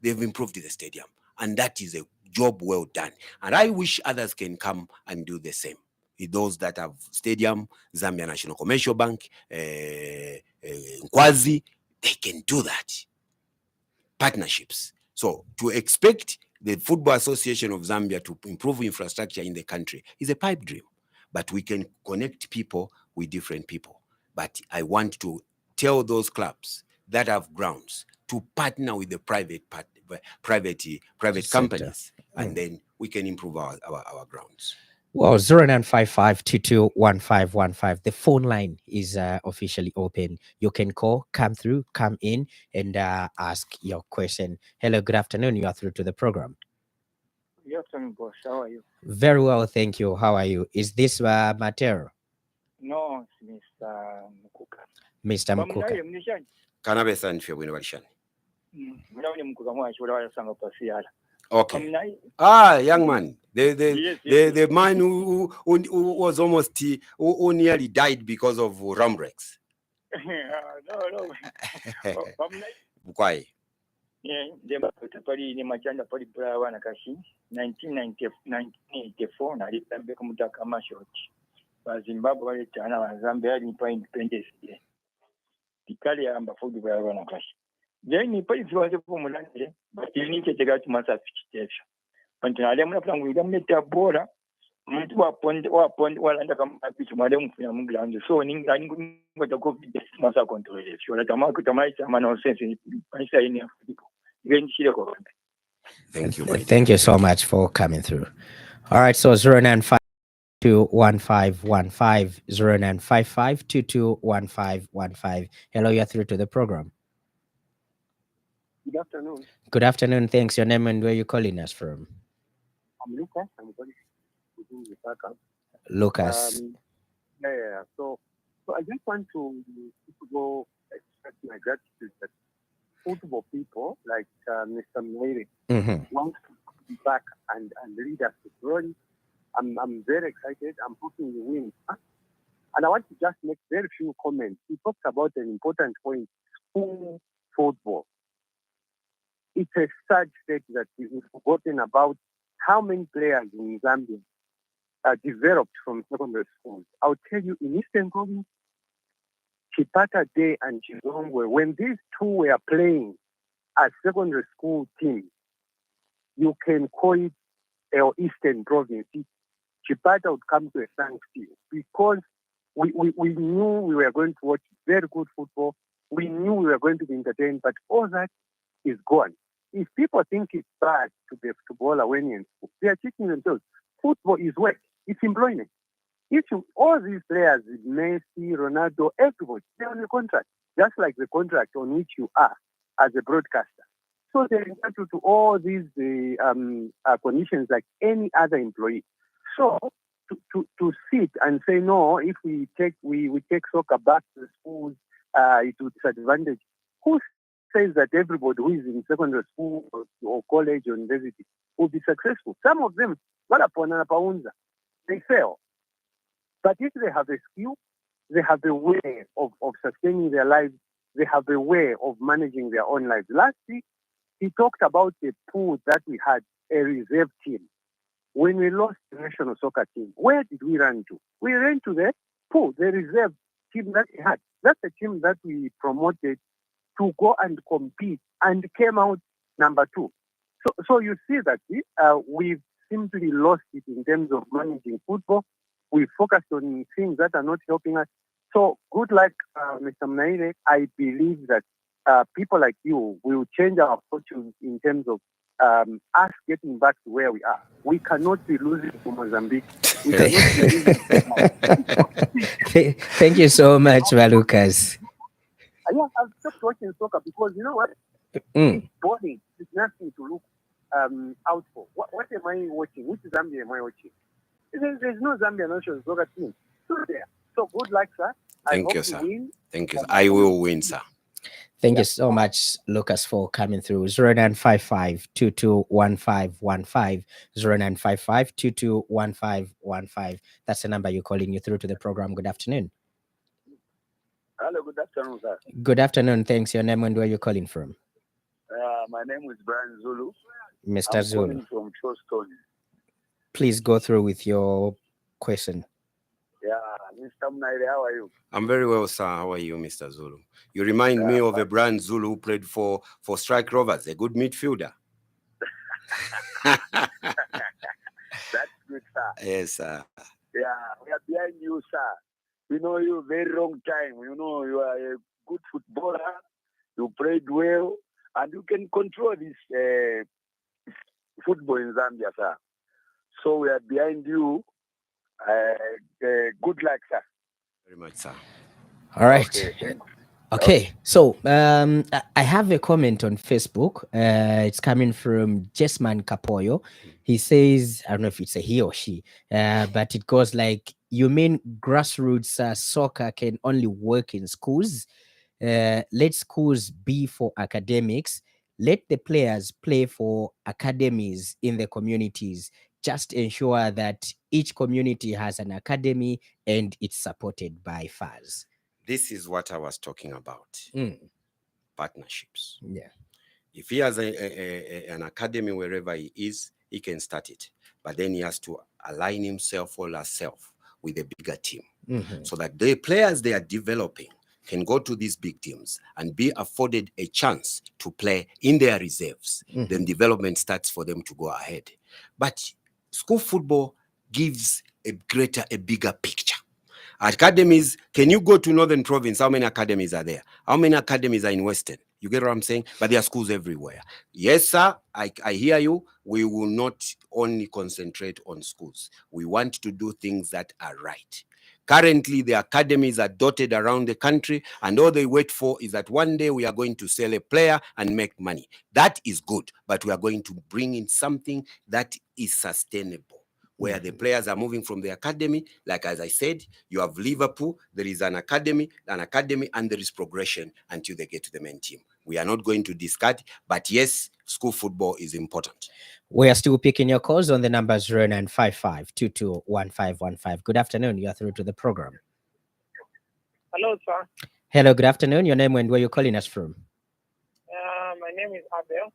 They've improved the stadium, and that is a job well done. And I wish others can come and do the same. Those that have stadium, Zambia National Commercial Bank, Nkwazi, they can do that. Partnerships. So to expect the Football Association of Zambia to improve infrastructure in the country is a pipe dream. But we can connect people with different people. But I want to tell those clubs that have grounds to partner with the private companies, and then we can improve our grounds. Well, 0955-221515. The phone line is officially open. You can call, come through, come in, and ask your question. Hello, good afternoon. You are through to the program. Good afternoon, boss. How are you? Very well, thank you. How are you? Is this Matero? No, it's Mr. Mukuka. Mr. Mukuka. Kanabe san fyo bwino balishani. Mukuka mwachula wala sanga pasiyala. Okay. Young man. The man who was almost who nearly died because of Ramrex. No. Why? Yeah, the pari ni machanda pari brawa na kashi 1984 na litambe kumutaka mashoti. Zimbabwe wale tana wa Zambia ni pa independence ile. Tikali amba fudu brawa na kashi. Then ni pari ziwaze kumulande, but you need to take out masa fichitesha. Pantanale muna plangu ida meta bora. Mtu walanda kama pichu mademu kufanya muglanzo. So ninga ngota covid masa control. Wala tamai no sense paisa ini Afrika. Thank you. Thank you so much for coming through. All right, so 09521515 0955221515. Hello, you're through to the program. Good afternoon. Good afternoon. Thanks. Your name and where you calling us from? I'm Lucas. I'm calling from Lusaka. Lucas. So I just want to go express my gratitude that football people like Mr. Munaile want to be back and lead us to glory. I'm very excited. I'm hoping we win. And I want to just make very few comments. He talked about an important point: school football. it's a sad state that we've forgotten about how many players in Zambia are developed from secondary schools. I'll tell you, in Eastern Province, Chipata Day and Chizongwe, when these two were playing as secondary school teams, you can call it Eastern Province. Chipata would come to a standstill because we knew we were going to watch very good football. We knew we were going to be entertained, but all that is gone. If people think it's bad to be a footballer when you're in school, they are cheating themselves. Football is work. It's employment. All these players, Messi, Ronaldo, everybody, they're on a contract, just like the contract on which you are as a broadcaster. So they're entitled to all these conditions like any other employee. So to sit and say, no, if we take soccer back to the schools, it would disadvantage. Who says that everybody who is in secondary school or college or university will be successful? Some of them, they fail. But if they have a skill, they have a way of sustaining their lives, they have a way of managing their own lives. Last week, he talked about a pool that we had, a reserve team. When we lost the national soccer team, where did we run to? We ran to the pool, the reserve team that we had. That's the team that we promoted to go and compete and came out number 2. So you see that we've simply lost it in terms of managing football. We focused on things that are not helping us. So good luck, Mr. Munaile. I believe that people like you will change our fortunes in terms of us getting back to where we are. We cannot be losing to Mozambique. We cannot be losing. Thank you so much, Valukas. Yeah, I've stopped watching soccer because you know what? It's boring. It's nothing to look out for. What am I watching? Which Zambia am I watching? There's no Zambia national soccer team. So good luck, sir. Thank you, sir. Thank you, sir. I will win, sir. Thank you so much, Lucas, for coming through. 0955-221515, 0955-221515. That's the number you're calling you through to the program. Good afternoon. Hello, good afternoon, sir. Good afternoon. Thanks. Your name and where you're calling from? My name is Brian Zulu. Mr. I'm Zulu. calling from Charleston. Please go through with your question. Yeah, Mr. Munaile, how are you? I'm very well, sir. How are you, Mr. Zulu? You remind me of a Brian Zulu who played for Strike Rovers, a good midfielder. That's good, sir. Yes, sir. Yeah, we are behind you, sir. We know you a very long time. You know you are a good footballer. You played well, and you can control this football in Zambia, sir. So we are behind you. Good luck, sir. Very much, sir. All right. Okay. So I have a comment on Facebook. It's coming from Jesman Kapoyo. He says, I don't know if it's a he or she, but it goes like, you mean grassroots soccer can only work in schools? Let schools be for academics. Let the players play for academies in the communities. Just ensure that each community has an academy and it's supported by FAS. This is what I was talking about. Partnerships. Yeah. If he has an academy wherever he is, he can start it. But then he has to align himself or herself with a bigger team. So that the players they are developing can go to these big teams and be afforded a chance to play in their reserves. Then development starts for them to go ahead. But school football gives a bigger picture. Academies, can you go to Northern Province? How many academies are there? How many academies are in Western? You get what I'm saying? But there are schools everywhere. Yes, sir, I hear you. We will not only concentrate on schools. We want to do things that are right. Currently, the academies are dotted around the country, and all they wait for is that one day we are going to sell a player and make money. That is good, but we are going to bring in something that is sustainable, where the players are moving from the academy. Like as I said, you have Liverpool, there is an academy, and there is progression until they get to the main team. We are not going to discard, but yes, school football is important. We are still picking your calls on the number 0955-221515. Good afternoon. You are through to the program. Hello, sir. Hello, good afternoon. Your name and where you're calling us from? My name is Abel.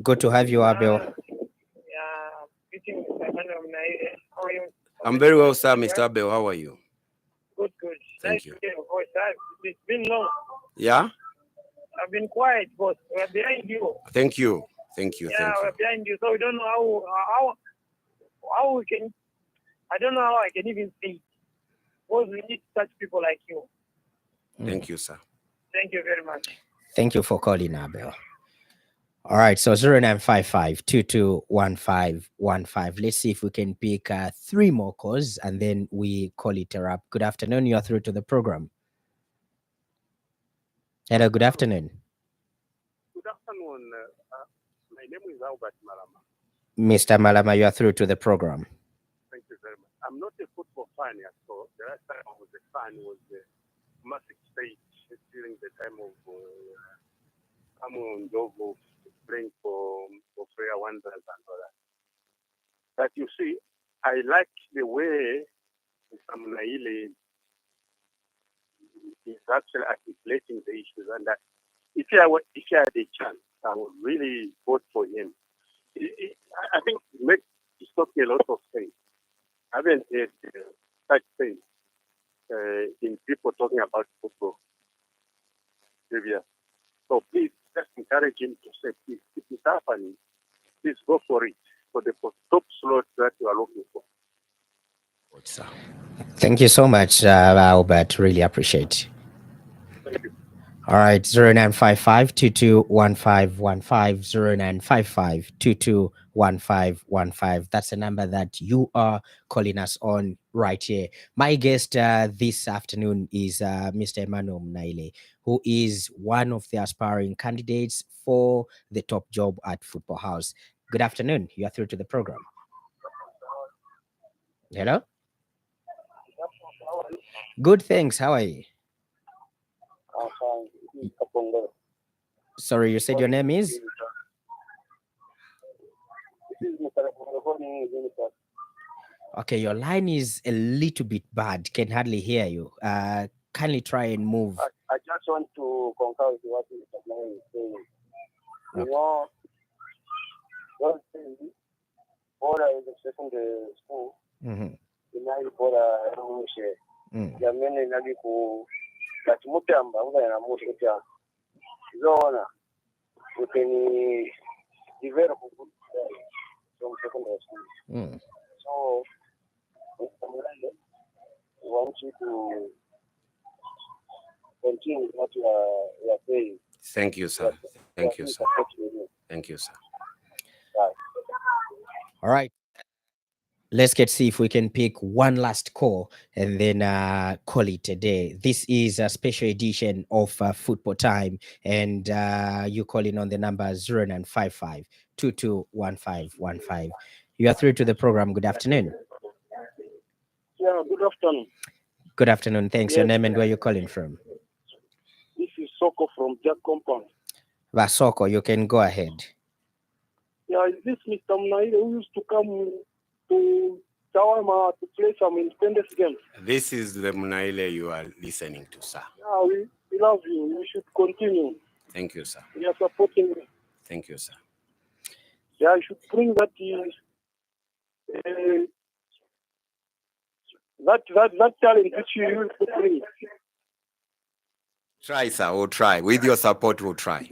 Good to have you, Abel. Meeting Mr. Emmanuel Munaile. How are you? I'm very well, sir. Mr. Abel, how are you? Good. Thank Nice you. to hear your voice. It's been long. Yeah? I've been quiet, boss. We're behind you. Thank you. Yeah, we're behind you. So we don't know how we can. I don't know how I can even say it. Because we need such people like you. Thank you, sir. Thank you very much. Thank you for calling, Abel. All right, so 0955 221515. Let's see if we can pick 3 more calls and then we call it a wrap. Good afternoon. You are through to the program. Hello, good afternoon. Good afternoon. My name is Albert Malama. Mr. Malama, you are through to the program. Thank you very much. I'm not a football fan yet, so the last time I was a fan was the Massive State during the time of Samuel Ndogo playing for Freya Wanderers and all that. But you see, I like the way Munaile is actually articulating the issues, and that if I had a chance, I would really vote for him. I think it's talking a lot of things. I haven't heard such things in people talking about football. So please just encourage him to say, if it's happening, please go for it, for the top slot that you are looking for. Thank you so much, Albert. Really appreciate it. Thank you. All right, 0955 221515, 0955 221515. That's the number that you are calling us on right here. My guest this afternoon is Mr. Emmanuel Munaile, who is one of the aspiring candidates for the top job at Football House. Good afternoon. You are through to the program. Hello? Good, thanks. How are you? Sorry, you said your name is? Okay, your line is a little bit bad. Can hardly hear you. Kindly try and move. I just want to concur with what Mr. Emmanuel is saying. You know, one thing, Bora is a secondary school. Inali Bora Rushe. Yamene inali ku Katimutamba, Ugana Mushita. Zona, we can develop good from secondary school. So, Mr. Munaile, we want you to continue what you are saying. Thank you, sir. Thank you, sir. Thank you, sir. All right. Let's see if we can pick one last call and then call it a day. This is a special edition of Football Time, and you call in on the number 0955 221515. You are through to the program. Good afternoon. Yeah, good afternoon. Good afternoon. Thanks. Yes. Your name and where you're calling from? This is Soko from Jack Compound. Soko, you can go ahead. Yeah, is this Mr. Munaile who used to come to Tawama to play some independence games? This is the Munaile you are listening to, sir. Yeah, we love you. You should continue. Thank you, sir. We are supporting you. Thank you, sir. Yeah, you should bring that that talent which you used to bring. Try, sir. We'll try. With your support, we'll try.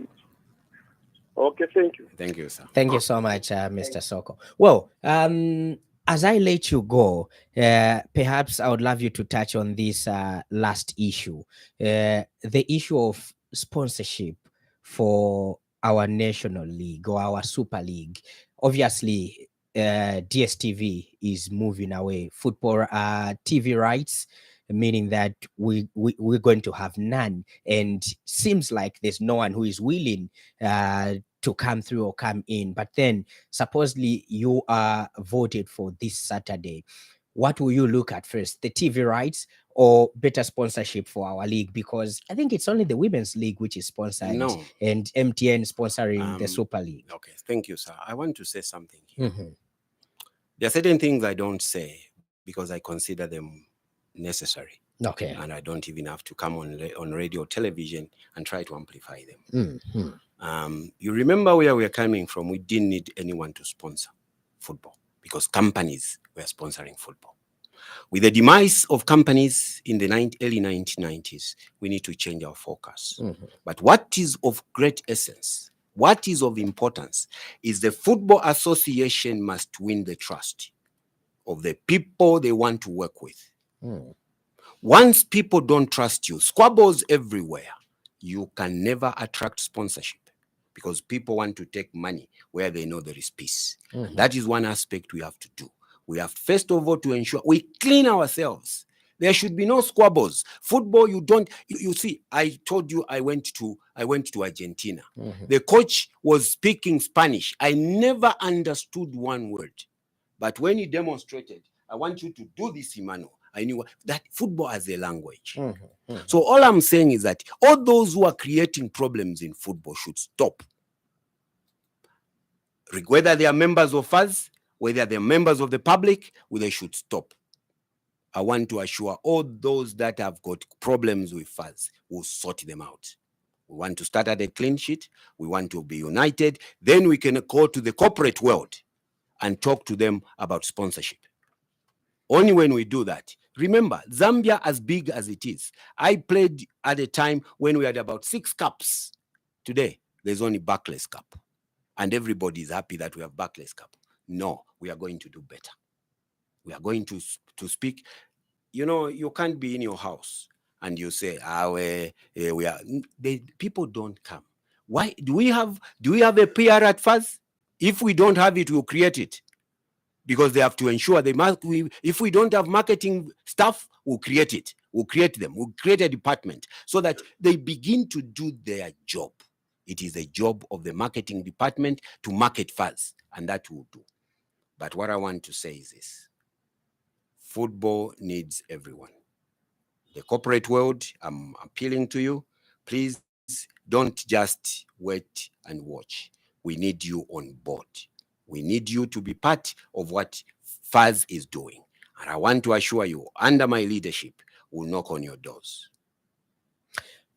Okay, thank you. Thank you, sir. Thank you so much, Mr. Soko. Well, as I let you go, perhaps I would love you to touch on this last issue, the issue of sponsorship for our national league or our super league. Obviously, DSTV is moving away. Football TV rights, meaning that we're going to have none, and seems like there's no one who is willing to come through or come in. But then supposedly you are voted for this Saturday. What will you look at first, the TV rights or better sponsorship for our league? Because I think it's only the women's league which is sponsored, and MTN sponsoring the Super League. Okay, thank you, sir. I want to say something here. There are certain things I don't say because I consider them necessary. Okay. And I don't even have to come on radio or television and try to amplify them. You remember where we are coming from. We didn't need anyone to sponsor football because companies were sponsoring football. With the demise of companies in the early 1990s, we need to change our focus. But what is of great essence, what is of importance, is the Football Association must win the trust of the people they want to work with. Once people don't trust you, squabbles everywhere, you can never attract sponsorship because people want to take money where they know there is peace. That is one aspect we have to do. We have first of all to ensure we clean ourselves. There should be no squabbles. Football, you see, I told you I went to Argentina. The coach was speaking Spanish. I never understood one word. But when he demonstrated, I want you to do this, Emmanuel, I knew that football has a language. So all I'm saying is that all those who are creating problems in football should stop. Whether they are members of us, whether they're members of the public, they should stop. I want to assure all those that have got problems with us, we'll sort them out. We want to start at a clean sheet. We want to be united. Then we can go to the corporate world and talk to them about sponsorship. Only when we do that. Remember, Zambia, as big as it is, I played at a time when we had about 6 cups. Today, there's only Barclays Cup. And everybody is happy that we have Barclays Cup. No, we are going to do better. We are going to speak. You know, you can't be in your house and you say, we are. People don't come. Why do we have a PR at first? If we don't have it, we'll create it. Because they have to ensure if we don't have marketing staff, we'll create it. We'll create them. We'll create a department so that they begin to do their job. It is the job of the marketing department to market fast, and that will do. But what I want to say is this. Football needs everyone. The corporate world, I'm appealing to you. Please don't just wait and watch. We need you on board. We need you to be part of what FAZ is doing. And I want to assure you, under my leadership, we'll knock on your doors.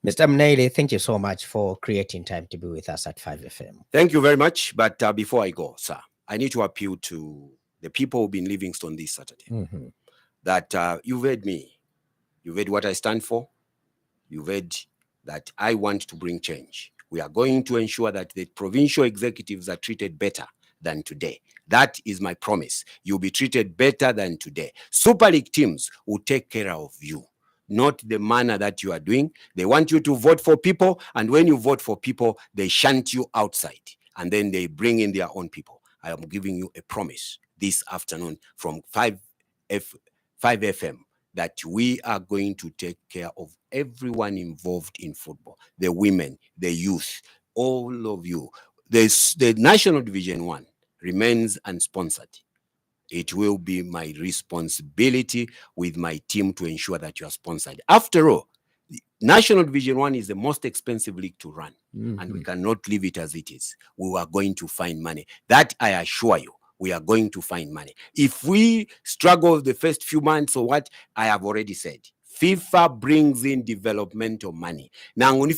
Mr. Munaile, thank you so much for creating time to be with us at 5FM. Thank you very much. But before I go, sir, I need to appeal to the people who've been in Livingstone this Saturday. That you've heard me. You've heard what I stand for. You've heard that I want to bring change. We are going to ensure that the provincial executives are treated better than today. That is my promise. You'll be treated better than today. Super League teams will take care of you, not the manner that you are doing. They want you to vote for people, and when you vote for people, they shunt you outside, and then they bring in their own people. I am giving you a promise this afternoon from 5FM that we are going to take care of everyone involved in football, the women, the youth, all of you. The National Division 1 remains unsponsored. It will be my responsibility with my team to ensure that you are sponsored. After all, National Division 1 is the most expensive league to run, and we cannot leave it as it is. We are going to find money. That I assure you, we are going to find money. If we struggle the first few months or what, I have already said, FIFA brings in developmental money. Now, but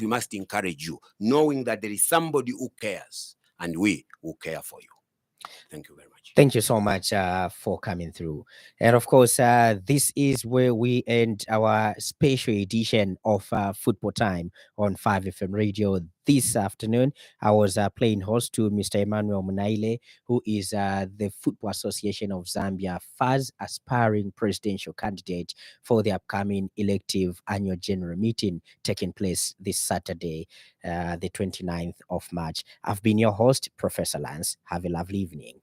we must encourage you, knowing that there is somebody who cares, and we will care for you. Thank you very much. Thank you so much for coming through. And of course, this is where we end our special edition of Football Time on 5FM Radio this afternoon. I was playing host to Mr. Emmanuel Munaile, who is the Football Association of Zambia FAZ aspiring presidential candidate for the upcoming elective annual general meeting taking place this Saturday, the 29th of March. I've been your host, Professor Lance. Have a lovely evening.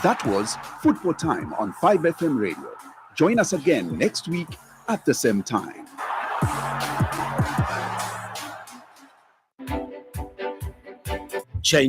That was Football Time on 5FM Radio. Join us again next week at the same time. Chinese